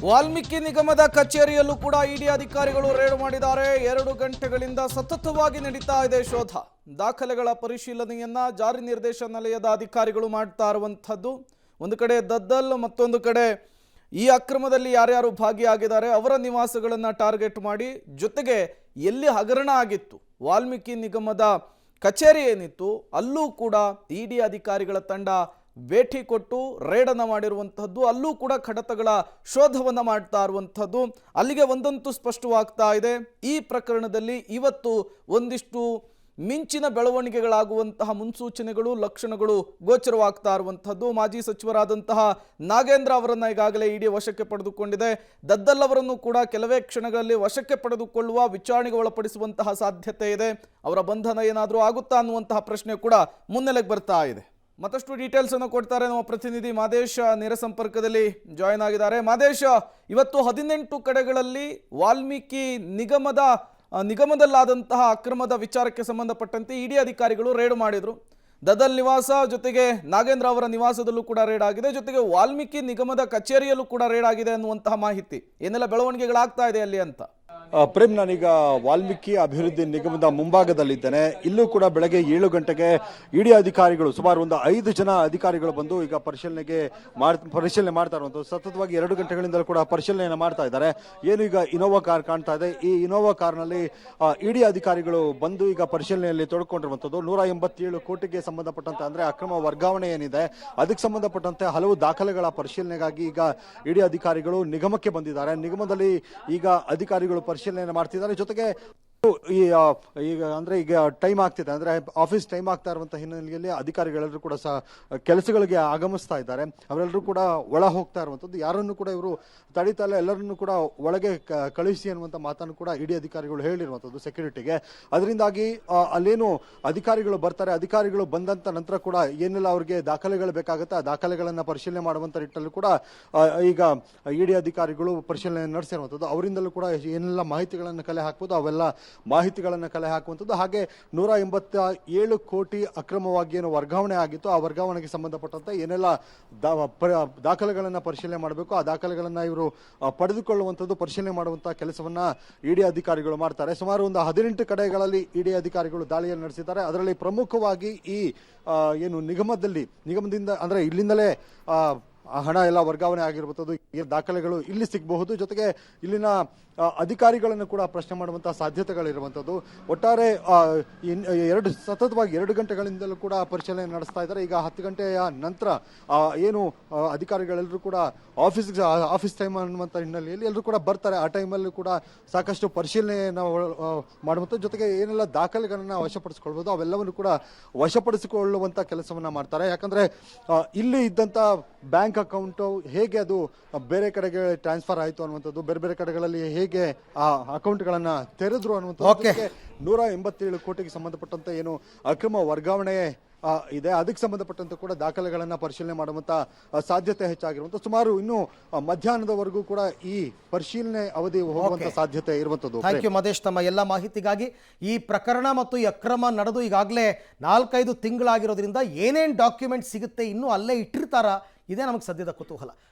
ವಾಲ್ಮೀಕಿ ನಿಗಮದ ಕಚೇರಿಯಲ್ಲೂ ಕೂಡ ಇಡಿ ಅಧಿಕಾರಿಗಳು ರೇಡ್ ಮಾಡಿದ್ದಾರೆ. 2 ಗಂಟೆಗಳಿಂದ ಸತತವಾಗಿ ನಡೀತಾ ಇದೆ ಶೋಧ. ದಾಖಲೆಗಳ ಪರಿಶೀಲನೆಯನ್ನ ಜಾರಿ ನಿರ್ದೇಶನಾಲಯದ ಅಧಿಕಾರಿಗಳು ಮಾಡ್ತಾ ಇರುವಂಥದ್ದು. ಒಂದು ಕಡೆ ದದ್ದಲ್, ಮತ್ತೊಂದು ಕಡೆ ಈ ಅಕ್ರಮದಲ್ಲಿ ಯಾರ್ಯಾರು ಭಾಗಿಯಾಗಿದ್ದಾರೆ ಅವರ ನಿವಾಸಗಳನ್ನು ಟಾರ್ಗೆಟ್ ಮಾಡಿ, ಜೊತೆಗೆ ಎಲ್ಲಿ ಹಗರಣ ಆಗಿತ್ತು ವಾಲ್ಮೀಕಿ ನಿಗಮದ ಕಚೇರಿ ಏನಿತ್ತು ಅಲ್ಲೂ ಕೂಡ ಇಡಿ ಅಧಿಕಾರಿಗಳ ತಂಡ ಭೇಟಿ ಕೊಟ್ಟು ರೇಡನ್ನು ಮಾಡಿರುವಂಥದ್ದು. ಅಲ್ಲೂ ಕೂಡ ಕಡತಗಳ ಶೋಧವನ್ನು ಮಾಡ್ತಾ ಇರುವಂಥದ್ದು. ಅಲ್ಲಿಗೆ ಒಂದಂತೂ ಸ್ಪಷ್ಟವಾಗ್ತಾ ಇದೆ, ಈ ಪ್ರಕರಣದಲ್ಲಿ ಇವತ್ತು ಒಂದಿಷ್ಟು ಮಿಂಚಿನ ಬೆಳವಣಿಗೆಗಳಾಗುವಂತಹ ಮುನ್ಸೂಚನೆಗಳು, ಲಕ್ಷಣಗಳು ಗೋಚರವಾಗ್ತಾ ಇರುವಂಥದ್ದು. ಮಾಜಿ ಸಚಿವರಾದಂತಹ ನಾಗೇಂದ್ರ ಅವರನ್ನು ಈಗಾಗಲೇ ಇಡಿ ವಶಕ್ಕೆ ಪಡೆದುಕೊಂಡಿದೆ. ದದ್ದಲ್ ಅವರನ್ನು ಕೂಡ ಕೆಲವೇ ಕ್ಷಣಗಳಲ್ಲಿ ವಶಕ್ಕೆ ಪಡೆದುಕೊಳ್ಳುವ, ವಿಚಾರಣೆಗೆ ಒಳಪಡಿಸುವಂತಹ ಸಾಧ್ಯತೆ ಇದೆ. ಅವರ ಬಂಧನ ಏನಾದರೂ ಆಗುತ್ತಾ ಅನ್ನುವಂತಹ ಪ್ರಶ್ನೆ ಕೂಡ ಮುನ್ನೆಲೆಗೆ ಬರ್ತಾ ಇದೆ. ಮತ್ತಷ್ಟು ಡೀಟೇಲ್ಸ್ ಅನ್ನು ಕೊಡ್ತಾರೆ ನಮ್ಮ ಪ್ರತಿನಿಧಿ ಮಾದೇಶ್, ನೇರ ಸಂಪರ್ಕದಲ್ಲಿ ಜಾಯಿನ್ ಆಗಿದ್ದಾರೆ. ಮಾದೇಶ್, ಇವತ್ತು 18 ಕಡೆಗಳಲ್ಲಿ ವಾಲ್ಮೀಕಿ ನಿಗಮದಲ್ಲಾದಂತಹ ಅಕ್ರಮದ ವಿಚಾರಕ್ಕೆ ಸಂಬಂಧಪಟ್ಟಂತೆ ಇಡಿ ಅಧಿಕಾರಿಗಳು ರೇಡ್ ಮಾಡಿದ್ರು. ದದ್ದಲ್ ನಿವಾಸ ಜೊತೆಗೆ ನಾಗೇಂದ್ರ ಅವರ ನಿವಾಸದಲ್ಲೂ ಕೂಡ ರೇಡ್ ಆಗಿದೆ, ಜೊತೆಗೆ ವಾಲ್ಮೀಕಿ ನಿಗಮದ ಕಚೇರಿಯಲ್ಲೂ ಕೂಡ ರೇಡ್ ಆಗಿದೆ ಅನ್ನುವಂತಹ ಮಾಹಿತಿ. ಏನೆಲ್ಲ ಬೆಳವಣಿಗೆಗಳಾಗ್ತಾ ಇದೆ ಅಲ್ಲಿ ಅಂತ? ಪ್ರೇಮ್, ನಾನೀಗ ವಾಲ್ಮೀಕಿ ಅಭಿವೃದ್ಧಿ ನಿಗಮದ ಮುಂಭಾಗದಲ್ಲಿದ್ದೇನೆ. ಇಲ್ಲೂ ಕೂಡ ಬೆಳಗ್ಗೆ 7 ಗಂಟೆಗೆ ಇಡಿ ಅಧಿಕಾರಿಗಳು, ಸುಮಾರು ಒಂದು 5 ಜನ ಅಧಿಕಾರಿಗಳು ಬಂದು ಈಗ ಪರಿಶೀಲನೆ ಮಾಡ್ತಾ ಇರುವಂಥದ್ದು. ಸತತವಾಗಿ 2 ಗಂಟೆಗಳಿಂದಲೂ ಕೂಡ ಪರಿಶೀಲನೆ ಮಾಡ್ತಾ ಇದ್ದಾರೆ. ಏನು ಈಗ ಇನೋವಾ ಕಾರ್ ಕಾಣ್ತಾ ಇದೆ, ಈ ಇನೋವಾ ಕಾರ್ನಲ್ಲಿ ಇಡಿ ಅಧಿಕಾರಿಗಳು ಬಂದು ಈಗ ಪರಿಶೀಲನೆಯಲ್ಲಿ ತೊಡ್ಕೊಂಡಿರುವಂಥದ್ದು. 187 ಕೋಟಿಗೆ ಸಂಬಂಧಪಟ್ಟಂತೆ, ಅಂದ್ರೆ ಅಕ್ರಮ ವರ್ಗಾವಣೆ ಏನಿದೆ ಅದಕ್ಕೆ ಸಂಬಂಧಪಟ್ಟಂತೆ ಹಲವು ದಾಖಲೆಗಳ ಪರಿಶೀಲನೆಗಾಗಿ ಈಗ ಇಡಿ ಅಧಿಕಾರಿಗಳು ನಿಗಮಕ್ಕೆ ಬಂದಿದ್ದಾರೆ. ನಿಗಮದಲ್ಲಿ ಈಗ ಅಧಿಕಾರಿಗಳು ಪರಿಶೀಲನೆ ಮಾಡ್ತಿದ್ದಾರೆ. ಜೊತೆಗೆ ಈಗ ಅಂದ್ರೆ ಈಗ ಟೈಮ್ ಆಗ್ತಿದೆ, ಅಂದ್ರೆ ಆಫೀಸ್ ಟೈಮ್ ಆಗ್ತಾ ಇರುವಂತಹ ಹಿನ್ನೆಲೆಯಲ್ಲಿ ಅಧಿಕಾರಿಗಳೆಲ್ಲರೂ ಕೂಡ ಕೆಲಸಗಳಿಗೆ ಆಗಮಿಸ್ತಾ ಇದ್ದಾರೆ. ಅವರೆಲ್ಲರೂ ಕೂಡ ಒಳ ಹೋಗ್ತಾ ಇರುವಂತದ್ದು. ಯಾರನ್ನು ಕೂಡ ಇವರು ತಡೀತಾ ಇಲ್ಲ, ಎಲ್ಲರನ್ನು ಕೂಡ ಒಳಗೆ ಕಳಿಸಿ ಅನ್ನುವಂಥ ಮಾತನ್ನು ಕೂಡ ಇಡಿ ಅಧಿಕಾರಿಗಳು ಹೇಳಿರುವಂಥದ್ದು ಸೆಕ್ಯೂರಿಟಿಗೆ. ಅದರಿಂದಾಗಿ ಅಲ್ಲೇನು ಅಧಿಕಾರಿಗಳು ಬರ್ತಾರೆ, ಅಧಿಕಾರಿಗಳು ಬಂದಂತ ನಂತರ ಕೂಡ ಏನೆಲ್ಲ ಅವ್ರಿಗೆ ದಾಖಲೆಗಳು ಬೇಕಾಗುತ್ತೆ ಆ ದಾಖಲೆಗಳನ್ನ ಪರಿಶೀಲನೆ ಮಾಡುವಂತ ನಿಟ್ಟಲ್ಲೂ ಕೂಡ ಈಗ ಇಡಿ ಅಧಿಕಾರಿಗಳು ಪರಿಶೀಲನೆ ನಡೆಸಿರುವಂಥದ್ದು. ಅವರಿಂದಲೂ ಕೂಡ ಏನೆಲ್ಲ ಮಾಹಿತಿಗಳನ್ನು ಕಲೆ ಹಾಕ್ಬೋದು ಅವೆಲ್ಲ ಮಾಹಿತಿಗಳನ್ನು ಕಲೆ ಹಾಕುವಂಥದ್ದು. ಹಾಗೆ 187 ಕೋಟಿ ಅಕ್ರಮವಾಗಿ ಏನು ವರ್ಗಾವಣೆ ಆಗಿತ್ತು ಆ ವರ್ಗಾವಣೆಗೆ ಸಂಬಂಧಪಟ್ಟಂತೆ ಏನೆಲ್ಲ ದಾಖಲೆಗಳನ್ನು ಪರಿಶೀಲನೆ ಮಾಡಬೇಕು ಆ ದಾಖಲೆಗಳನ್ನು ಇವರು ಪಡೆದುಕೊಳ್ಳುವಂಥದ್ದು, ಪರಿಶೀಲನೆ ಮಾಡುವಂತಹ ಕೆಲಸವನ್ನ ಇಡಿ ಅಧಿಕಾರಿಗಳು ಮಾಡ್ತಾರೆ. ಸುಮಾರು ಒಂದು 18 ಕಡೆಗಳಲ್ಲಿ ಇಡಿ ಅಧಿಕಾರಿಗಳು ದಾಳಿಯನ್ನು ನಡೆಸಿದ್ದಾರೆ. ಅದರಲ್ಲಿ ಪ್ರಮುಖವಾಗಿ ಈ ಏನು ನಿಗಮದಿಂದ ಅಂದ್ರೆ ಇಲ್ಲಿಂದಲೇ ಹಣ ಎಲ್ಲ ವರ್ಗಾವಣೆ ಆಗಿರುವಂಥದ್ದು, ದಾಖಲೆಗಳು ಇಲ್ಲಿ ಸಿಗಬಹುದು. ಜೊತೆಗೆ ಇಲ್ಲಿನ ಅಧಿಕಾರಿಗಳನ್ನು ಕೂಡ ಪ್ರಶ್ನೆ ಮಾಡುವಂತಹ ಸಾಧ್ಯತೆಗಳಿರುವಂಥದ್ದು. ಒಟ್ಟಾರೆ ಸತತವಾಗಿ 2 ಗಂಟೆಗಳಿಂದಲೂ ಕೂಡ ಪರಿಶೀಲನೆ ನಡೆಸ್ತಾ ಇದ್ದಾರೆ. ಈಗ 10 ಗಂಟೆಯ ನಂತರ ಏನು ಅಧಿಕಾರಿಗಳೆಲ್ಲರೂ ಕೂಡ ಆಫೀಸ್ ಟೈಮ್ ಅನ್ನುವಂಥ ಹಿನ್ನೆಲೆಯಲ್ಲಿ ಎಲ್ಲರೂ ಕೂಡ ಬರ್ತಾರೆ. ಆ ಟೈಮಲ್ಲೂ ಕೂಡ ಸಾಕಷ್ಟು ಪರಿಶೀಲನೆಯನ್ನು ಮಾಡುವಂಥದ್ದು. ಜೊತೆಗೆ ಏನೆಲ್ಲ ದಾಖಲೆಗಳನ್ನ ವಶಪಡಿಸಿಕೊಳ್ಬಹುದು ಅವೆಲ್ಲವನ್ನು ಕೂಡ ವಶಪಡಿಸಿಕೊಳ್ಳುವಂತ ಕೆಲಸವನ್ನ ಮಾಡ್ತಾರೆ. ಯಾಕಂದ್ರೆ ಇಲ್ಲಿ ಇದ್ದಂತ ಬ್ಯಾಂಕ್ ಅಕೌಂಟ್ ಹೇಗೆ ಅದು ಬೇರೆ ಕಡೆಗೆ ಟ್ರಾನ್ಸ್ಫರ್ ಆಯಿತು ಅನ್ನುವಂಥದ್ದು, ಬೇರೆ ಬೇರೆ ಕಡೆಗಳಲ್ಲಿ ಹೇಗೆ ಆ ಅಕೌಂಟ್ಗಳನ್ನ ತೆರೆದ್ರು ಅನ್ನುವಂಥದ್ದು, 187 ಕೋಟಿಗೆ ಸಂಬಂಧಪಟ್ಟಂತೆ ಏನು ಅಕ್ರಮ ವರ್ಗಾವಣೆ ಇದೆ ಅದಕ್ಕೆ ಸಂಬಂಧಪಟ್ಟಂತೆ ಕೂಡ ದಾಖಲೆಗಳನ್ನ ಪರಿಶೀಲನೆ ಮಾಡುವಂತ ಸಾಧ್ಯತೆ ಹೆಚ್ಚಾಗಿರುವಂತ. ಸುಮಾರು ಇನ್ನು ಮಧ್ಯಾಹ್ನದವರೆಗೂ ಕೂಡ ಈ ಪರಿಶೀಲನೆ ಅವಧಿ ಹೋಗುವಂತ ಸಾಧ್ಯತೆ ಇರುವಂತದ್ದು. ಥ್ಯಾಂಕ್ ಯು ಮದೇಶ್, ತಮ್ಮ ಎಲ್ಲ ಮಾಹಿತಿಗಾಗಿ. ಈ ಪ್ರಕರಣ ಮತ್ತು ಈ ಅಕ್ರಮ ನಡೆದು ಈಗಾಗಲೇ 4-5 ತಿಂಗಳಾಗಿರೋದ್ರಿಂದ ಏನೇನು ಡಾಕ್ಯುಮೆಂಟ್ ಸಿಗುತ್ತೆ ಇನ್ನೂ ಅಲ್ಲೇ ಇಟ್ಟಿರ್ತಾರ, ಇದೇ ನಮಗೆ ಸದ್ಯದ ಕುತೂಹಲ.